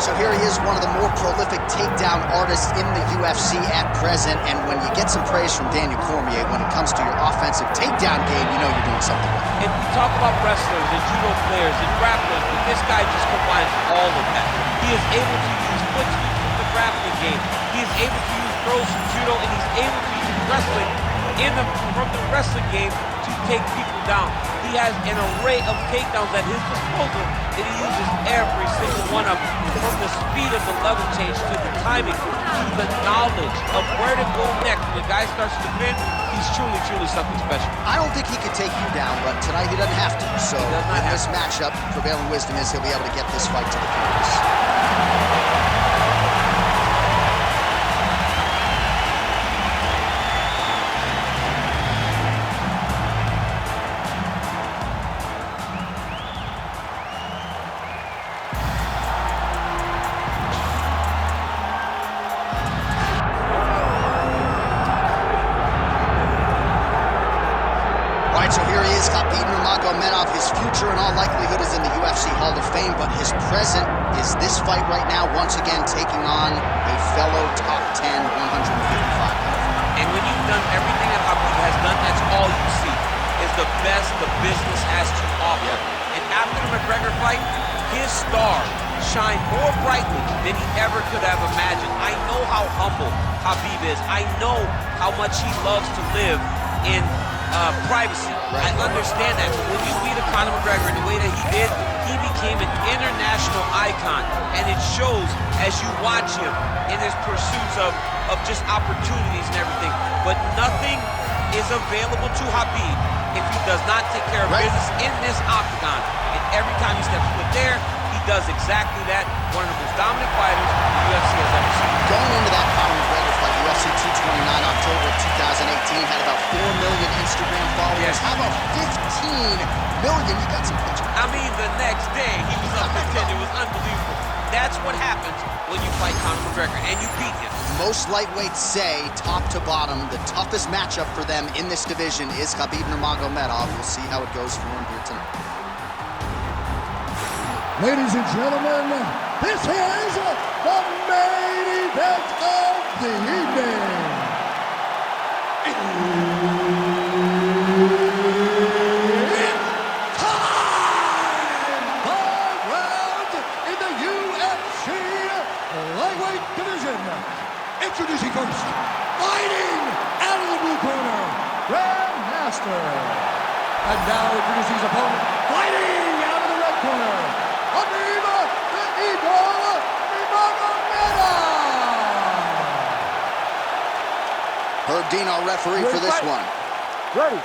So here he is, one of the more prolific takedown artists in the UFC at present. And when you get some praise from Daniel Cormier, when it comes to your offensive takedown game, you know you're doing something right. And we talk about wrestlers and judo players and grapplers, but this guy just combines all of that. He is able to use foot speed from the grappling game. He is able to use throws from judo, and he's able to use wrestling from the wrestling game to take people down. He has an array of takedowns at his disposal, and he uses every single one of them. From the speed of the level change to the timing to the knowledge of where to go next. When the guy starts to defend, he's truly, truly something special. I don't think he could take you down, but tonight he doesn't have to. So in this matchup, prevailing wisdom is he'll be able to get this fight to the canvas. So here he is, Khabib Nurmagomedov. His future in all likelihood is in the UFC Hall of Fame, but his present is this fight right now, once again taking on a fellow top 10, 155. And when you've done everything that Khabib has done, that's all you see, is the best the business has to offer. And after the McGregor fight, his star shined more brightly than he ever could have imagined. I know how humble Khabib is. I know how much he loves to live in privacy. Right. I understand that, but when you beat a Conor McGregor in the way that he did, he became an international icon, and it shows as you watch him in his pursuits of just opportunities and everything. But nothing is available to Khabib if he does not take care of business in this octagon. And every time he steps foot there, he does exactly that. One of the most dominant fighters the UFC has ever seen. Going into that Conor McGregor fight, UFC 229, October of 2018, had about 4 million Instagram followers. Yes. How about 15 million? You got some pictures. I mean, the next day, he was up to 10. It was unbelievable. That's what happens when you fight Conor McGregor, and you beat him. Most lightweights say, top to bottom, the toughest matchup for them in this division is Khabib Nurmagomedov. We'll see how it goes for him here tonight. Ladies and gentlemen, this is the main event of the evening. It's time! 5 rounds in the UFC lightweight division. Introducing first, fighting out of the blue corner, Grandmaster. And now introducing his opponent, fighting out of the red corner, Khabib Nurmagomedov. Herb Dean, our referee for this one. Ready.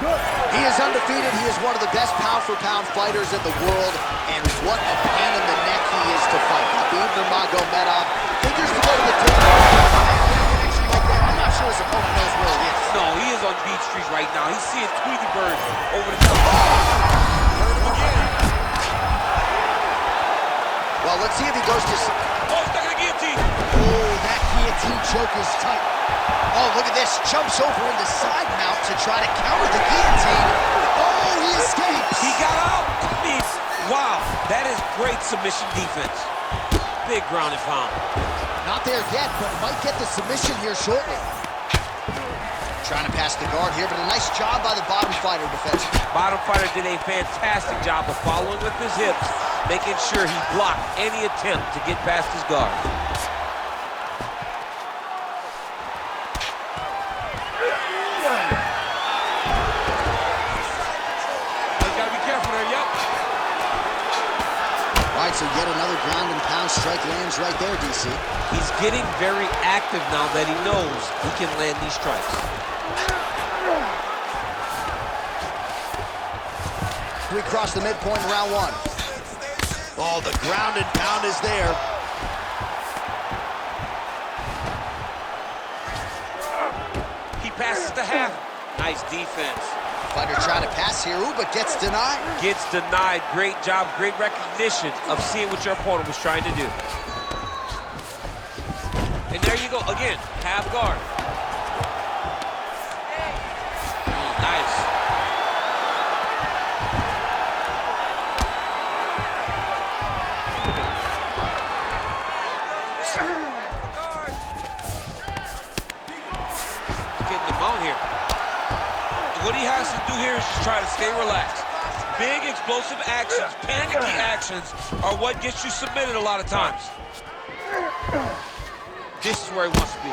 Good. He is undefeated. He is one of the best pound-for-pound fighters in the world, and what a pain in the neck he is to fight. Khabib Nurmagomedov figures to go to the I'm not sure his opponent knows where he is. No, he is on Beach Street right now. He's seeing Tweety Bird over the top. Heard him again. Well, let's see if he goes to... Oh, stuck in the guillotine. Oh, that guillotine choke is tight. Oh, look at this. Jumps over into side mount to try to counter the guillotine. Oh, he escapes. He got out. Wow, that is great submission defense. Big ground and pound. Not there yet, but might get the submission here shortly. Trying to pass the guard here, but a nice job by the bottom fighter defense. Bottom fighter did a fantastic job of following with his hips, making sure he blocked any attempt to get past his guard. So yet another ground and pound strike lands right there, DC. He's getting very active now that he knows he can land these strikes. We cross the midpoint in round 1. Oh, the ground and pound is there. He passes the half. Nice defense. Fighter trying to pass here, ooh, but gets denied. Gets denied. Great job, great recognition of seeing what your opponent was trying to do. And there you go, again, half guard. Nice. What he has to do here is just try to stay relaxed. Big explosive actions, panicky actions are what gets you submitted a lot of times. This is where he wants to be.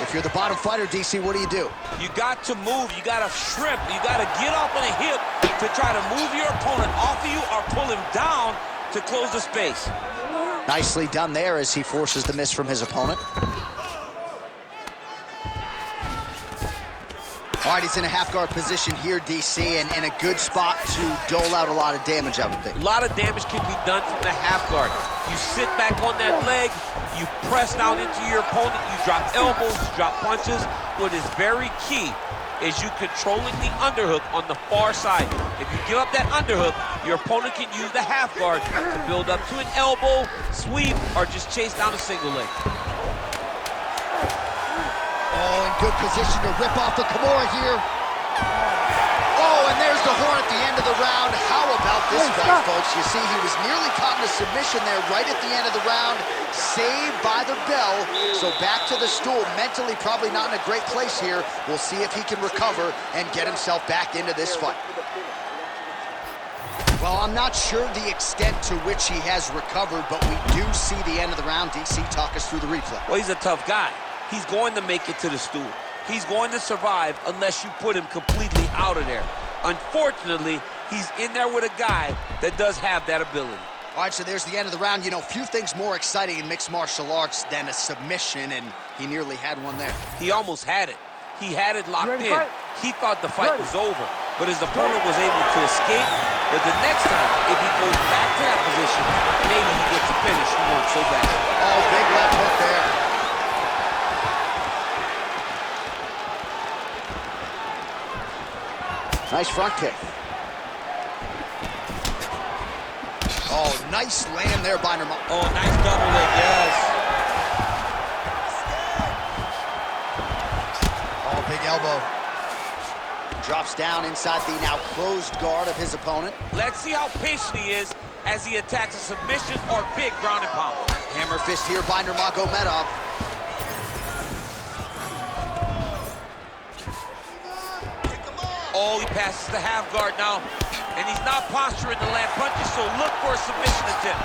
If you're the bottom fighter, DC, what do? You got to move, you got to shrimp, you got to get off on a hip to try to move your opponent off of you or pull him down to close the space. Nicely done there as he forces the miss from his opponent. All right, he's in a half-guard position here, DC, and in a good spot to dole out a lot of damage, I would think. A lot of damage can be done from the half-guard. You sit back on that leg, you press down into your opponent, you drop elbows, you drop punches. What is very key is you controlling the underhook on the far side. If you give up that underhook, your opponent can use the half-guard to build up to an elbow, sweep, or just chase down a single leg. Oh, in good position to rip off the Kimura here. Oh, and there's the horn at the end of the round. How about this fight, folks? You see, he was nearly caught in a submission there right at the end of the round. Saved by the bell. So back to the stool. Mentally probably not in a great place here. We'll see if he can recover and get himself back into this fight. Well, I'm not sure the extent to which he has recovered, but we do see the end of the round. DC, talk us through the replay. Well, he's a tough guy. He's going to make it to the stool. He's going to survive unless you put him completely out of there. Unfortunately, he's in there with a guy that does have that ability. All right, so there's the end of the round. You know, few things more exciting in mixed martial arts than a submission, and he nearly had one there. He almost had it. He had it locked in. He thought the fight was over, but his opponent was able to escape. But the next time, if he goes back to that position, maybe he gets a finish. He won't so bad. Oh, big left hook there. Nice front kick. Oh, nice land there by Nurmagomedov. Oh, nice double leg, yes. Oh, big elbow. Drops down inside the now closed guard of his opponent. Let's see how patient he is as he attacks a submission or big ground and pound. Hammer fist here by Nurmagomedov. Oh, he passes the half guard now. And he's not posturing to land punches, so look for a submission attempt.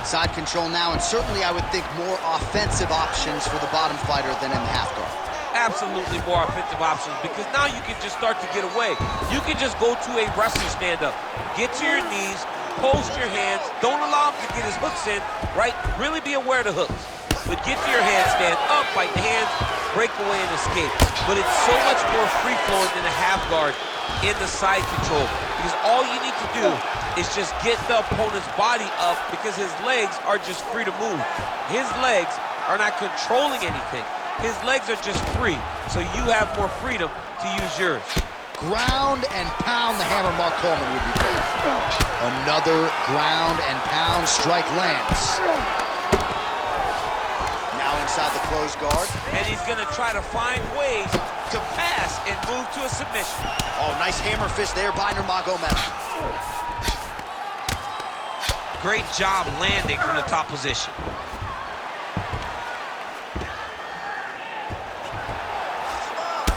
Side control now, and certainly I would think more offensive options for the bottom fighter than in the half guard. Absolutely more offensive options, because now you can just start to get away. You can just go to a wrestling stand-up. Get to your knees, post your hands, don't allow him to get his hooks in, right? Really be aware of the hooks. But get to your hands, stand up, fight the hands, break away and escape. But it's so much more free-flowing than a half guard in the side control, because all you need to do is just get the opponent's body up, because his legs are just free to move. His legs are not controlling anything. His legs are just free, so you have more freedom to use yours. Ground and pound, the hammer Mark Coleman would be great. Another ground and pound strike lands. Inside the closed guard. And he's going to try to find ways to pass and move to a submission. Oh, nice hammer fist there by Nurmagomedov. Great job landing from the top position.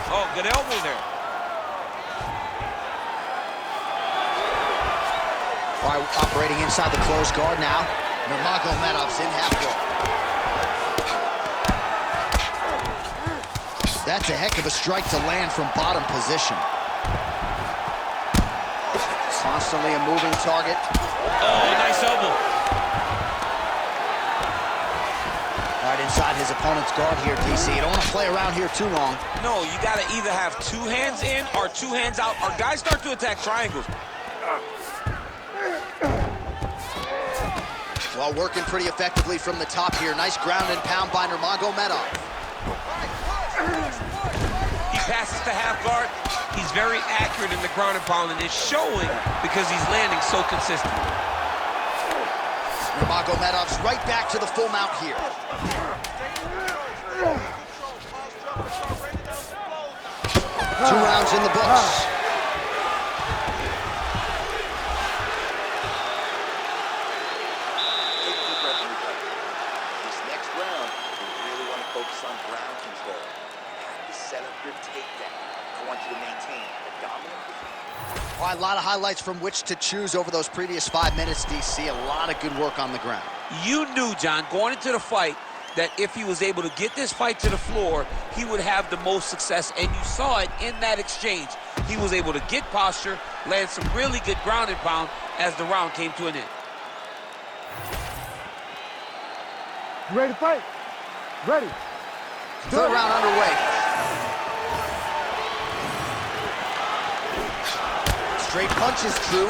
Oh, good elbow there. All right, operating inside the closed guard now. Nurmagomedov's in half guard. That's a heck of a strike to land from bottom position. Constantly a moving target. Oh, nice elbow. All right, inside his opponent's guard here, DC. You don't want to play around here too long. No, you got to either have two hands in or two hands out, or guys start to attack triangles. Well, working pretty effectively from the top here. Nice ground and pound by Nurmagomedov. He passes the half guard. He's very accurate in the ground and pound, and it's showing because he's landing so consistently. Nurmagomedov's right back to the full mount here. Two rounds in the books. This next round, we really want to focus on ground control. set up your takedown. I want you to maintain a dominant position. All right, a lot of highlights from which to choose over those previous 5 minutes, DC. A lot of good work on the ground. You knew, John, going into the fight, that if he was able to get this fight to the floor, he would have the most success, and you saw it in that exchange. He was able to get posture, land some really good ground and pound as the round came to an end. You ready to fight? Ready. Third round underway. Straight punches, true.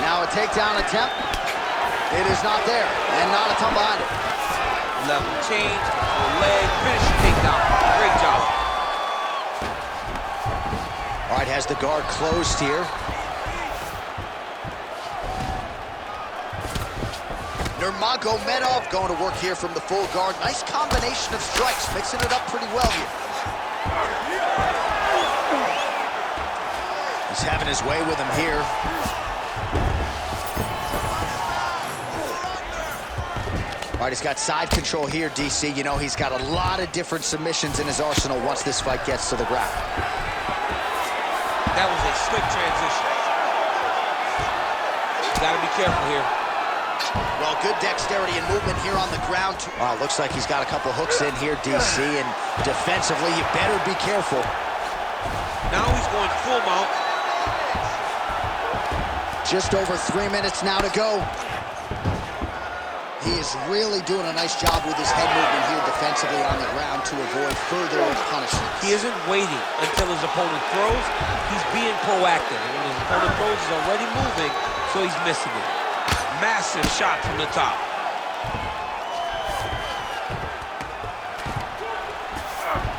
Now a takedown attempt. It is not there, and not a ton behind it. Level change, leg, finish takedown. Great job. All right, has the guard closed here. Nurmagomedov going to work here from the full guard. Nice combination of strikes, mixing it up pretty well here. He's having his way with him here. All right, he's got side control here, DC. You know, he's got a lot of different submissions in his arsenal once this fight gets to the ground. That was a slick transition. You gotta be careful here. Well, good dexterity and movement here on the ground. Looks like he's got a couple hooks in here, DC, and defensively, you better be careful. Now he's going full mount. Just over 3 minutes now to go. He is really doing a nice job with his head movement here defensively on the ground to avoid further punishment. He isn't waiting until his opponent throws. He's being proactive. And when his opponent throws, he's already moving, so he's missing it. Massive shot from the top.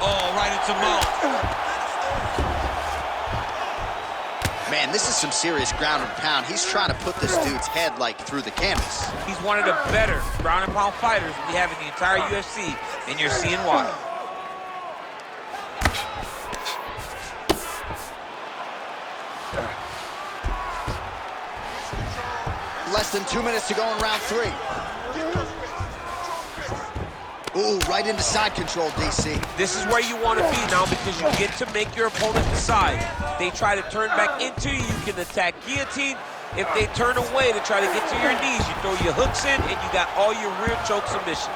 Oh, right into mount. Man, this is some serious ground and pound. He's trying to put this dude's head, like, through the canvas. He's one of the better ground and pound fighters we have in the entire UFC, and you're seeing why. Less than 2 minutes to go in round 3. Ooh, right into side control, DC. This is where you want to be now because you get to make your opponent decide. They try to turn back into you, you can attack guillotine. If they turn away to try to get to your knees, you throw your hooks in and you got all your rear choke submissions.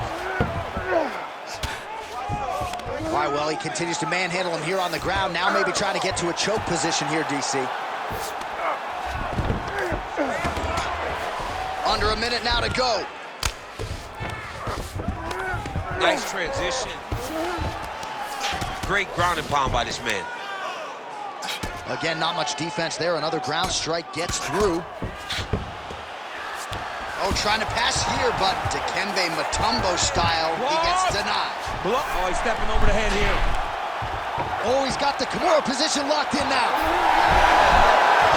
All right, well, he continues to manhandle him here on the ground. Now maybe trying to get to a choke position here, DC. Under a minute now to go. Nice transition. Great ground and pound by this man. Again, not much defense there. Another ground strike gets through. Oh, trying to pass here, but Dikembe Mutombo style, he gets denied. Oh, he's stepping over the head here. Oh, he's got the Kimura position locked in now.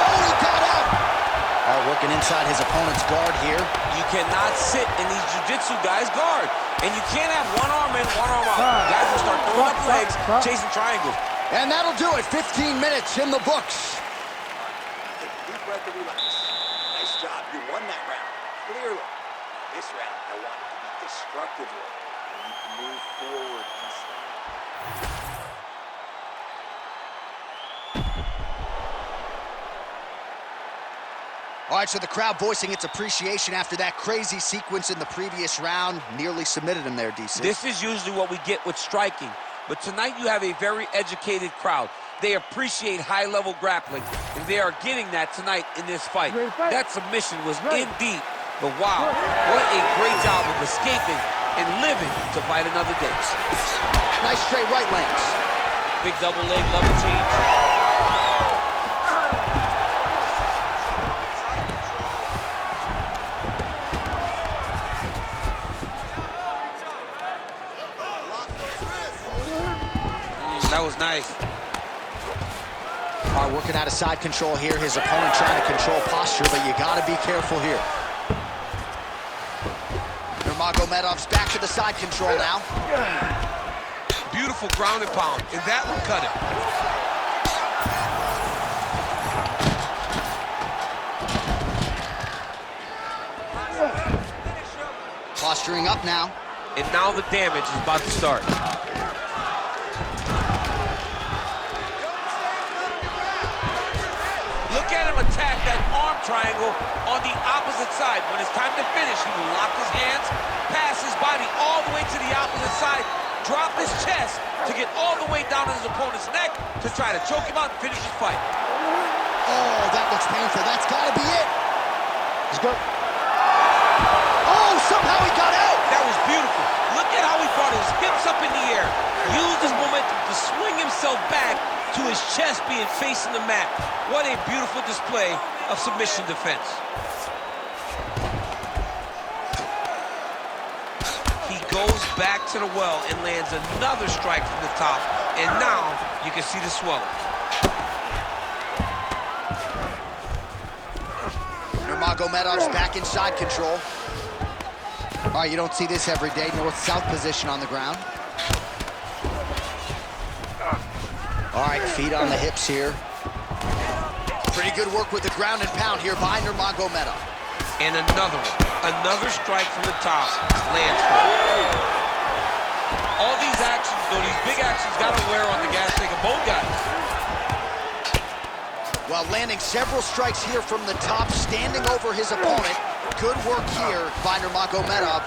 Oh, he got out. All right, working inside his opponent's guard here. You cannot sit in these jiu-jitsu guys' guard. And you can't have one arm in, one arm out. Guys will start throwing up legs, chasing triangles. And that'll do it. 15 minutes in the books. Take a deep breath and relax. Nice job. You won that round. Clearly. This round, I want it to be destructive. And you can move forward instead. All right, so the crowd voicing its appreciation after that crazy sequence in the previous round. Nearly submitted him there, DC. This is usually what we get with striking. But tonight you have a very educated crowd. They appreciate high-level grappling, and they are getting that tonight in this fight. That submission was in deep, but wow, what a great job of escaping and living to fight another day. Nice straight right lands. Big double leg level change. That was nice. All right, working out of side control here. His opponent trying to control posture, but you got to be careful here. Nurmagomedov's back to the side control now. Beautiful ground and pound, and that one cut it. Posturing up now. And now the damage is about to start. attack that arm triangle on the opposite side. When it's time to finish, he will lock his hands, pass his body all the way to the opposite side, drop his chest to get all the way down to his opponent's neck to try to choke him out and finish his fight. Oh, that looks painful. That's got to be it. He's good. Oh, somehow he got out. That was beautiful. Look at how he brought his hips up in the air, used his momentum to swing himself back to his chest being facing the mat. What a beautiful display of submission defense. He goes back to the well and lands another strike from the top, and now you can see the swelling. Nurmagomedov's back in side control. All right, you don't see this every day. North-south position on the ground. All right, feet on the hips here. Pretty good work with the ground and pound here by Nurmagomedov. And another strike from the top lands for him. All these actions, though, these big actions, got to wear on the gas tank of both guys. While landing several strikes here from the top, standing over his opponent. Good work here by Nurmagomedov.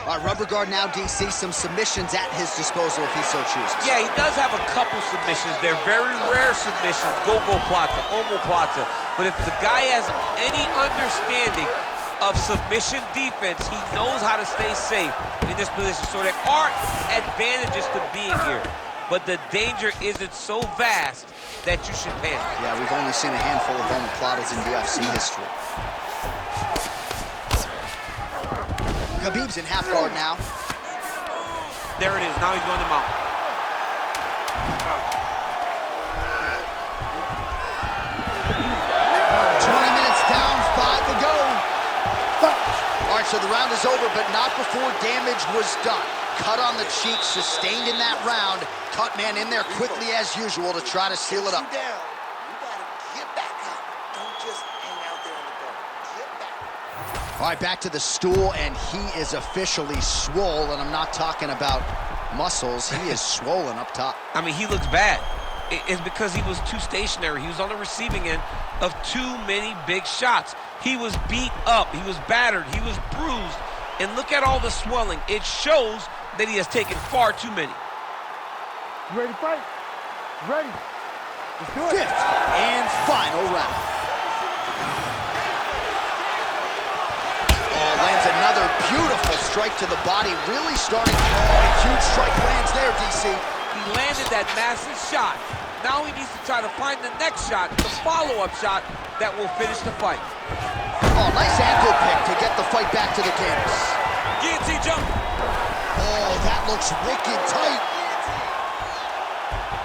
All right, rubber guard now, DC. Some submissions at his disposal if he so chooses. Yeah, he does have a couple submissions. They're very rare submissions, go-go plata, omoplata. But if the guy has any understanding of submission defense, he knows how to stay safe in this position. So there are advantages to being here. But the danger isn't so vast that you should panic. Yeah, we've only seen a handful of omoplatas in UFC history. Khabib's in half guard now. There it is. Now he's going to mount. Down, 5 to go. All right, so the round is over, but not before damage was done. Cut on the cheek, sustained in that round. Cut man in there quickly as usual to try to seal it up. You down. You gotta get back up. Don't just hang out there in the corner. Get back. All right, back to the stool, and he is officially swole, and I'm not talking about muscles. He is swollen up top. I mean, he looks bad. It's because he was too stationary. He was on the receiving end of too many big shots. He was beat up. He was battered. He was bruised. And look at all the swelling. It shows that he has taken far too many. You ready to fight? Ready. Let's do it. Fifth and final round. Oh, lands another beautiful strike to the body. Really starting. Oh, a huge strike lands there, DC. He landed that massive shot. Now he needs to try to find the next shot, the follow-up shot that will finish the fight. Oh, nice ankle pick to get the fight back to the canvas. Guillotine jump. Oh, that looks wicked tight.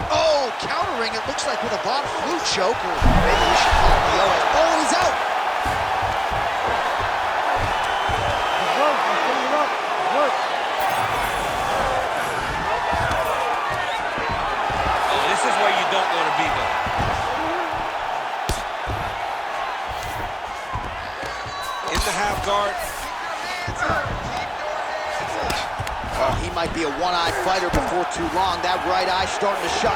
Oh, countering, it looks like with a Bob flu choke, or maybe we should call it the OS. Oh, he's out. Oh, this is where you don't want to be, though. In the half guard. Oh, he might be a one-eyed fighter before too long. That right eye starting to shut.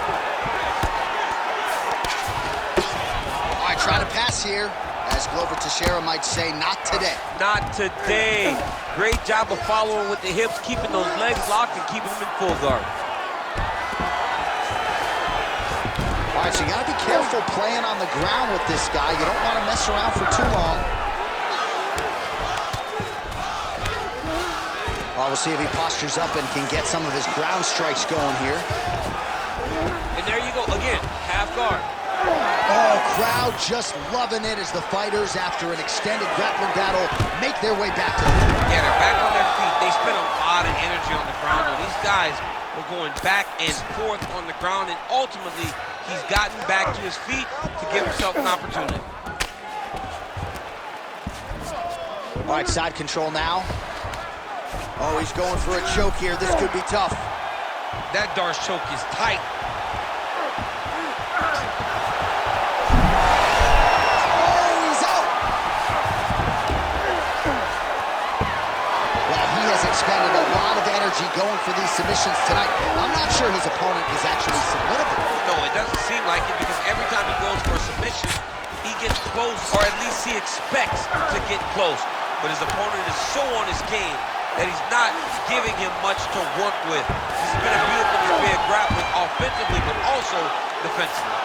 All right, trying to pass here. As Glover Teixeira might say, not today. Not today. Great job of following with the hips, keeping those legs locked and keeping them in full guard. All right, so you got to be careful playing on the ground with this guy. You don't want to mess around for too long. Well, we'll see if he postures up and can get some of his ground strikes going here. And there you go, again, half guard. Oh, crowd just loving it as the fighters, after an extended grappling battle, make their way back to the ring. Yeah, they're back on their feet. They spent a lot of energy on the ground. These guys were going back and forth on the ground, and ultimately, he's gotten back to his feet to give himself an opportunity. All right, side control now. Oh, he's going for a choke here. This could be tough. That Darce choke is tight. Oh, he's out. Well, he has expended a lot of energy going for these submissions tonight. I'm not sure his opponent is actually submittable. No, it doesn't seem like it because every time he goes for a submission, he gets close, or at least he expects to get close. But his opponent is so on his game that he's not giving him much to work with. This has been a beautiful display of grappling offensively, but also defensively.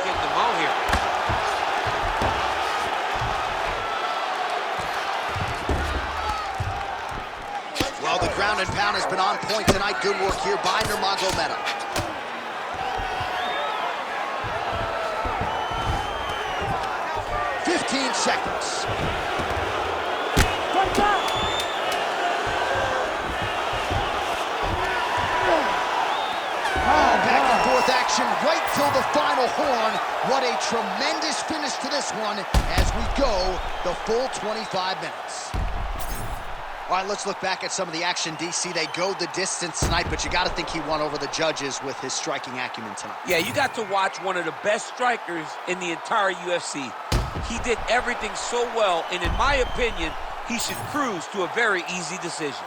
Getting them out here. Well, the ground and pound has been on point tonight. Good work here by Nurmagomedov. Seconds. Back and forth action right till the final horn. What a tremendous finish to this one as we go the full 25 minutes. All right, let's look back at some of the action, DC. They go the distance tonight, but you got to think he won over the judges with his striking acumen tonight. Yeah, you got to watch one of the best strikers in the entire UFC. He did everything so well, and in my opinion, he should cruise to a very easy decision.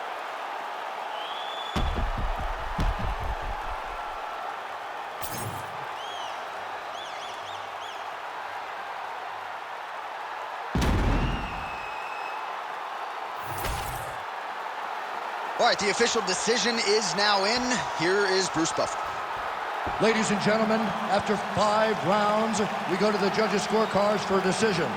All right, the official decision is now in. Here is Bruce Buffer. Ladies and gentlemen, after 5 rounds, we go to the judges' scorecards for a decision.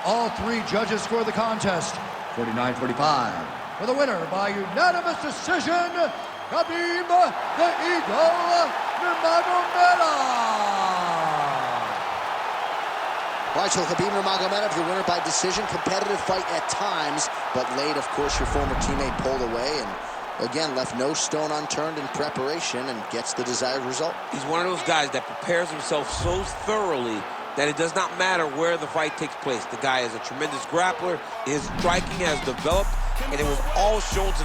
All 3 judges score the contest 49-45. For the winner by unanimous decision, Khabib the Eagle Nurmagomedov. All right, so Khabib Nurmagomedov, the winner by decision. Competitive fight at times, but late, of course, your former teammate pulled away and again, left no stone unturned in preparation and gets the desired result. He's one of those guys that prepares himself so thoroughly that it does not matter where the fight takes place. The guy is a tremendous grappler. His striking has developed, and it was all shown tonight.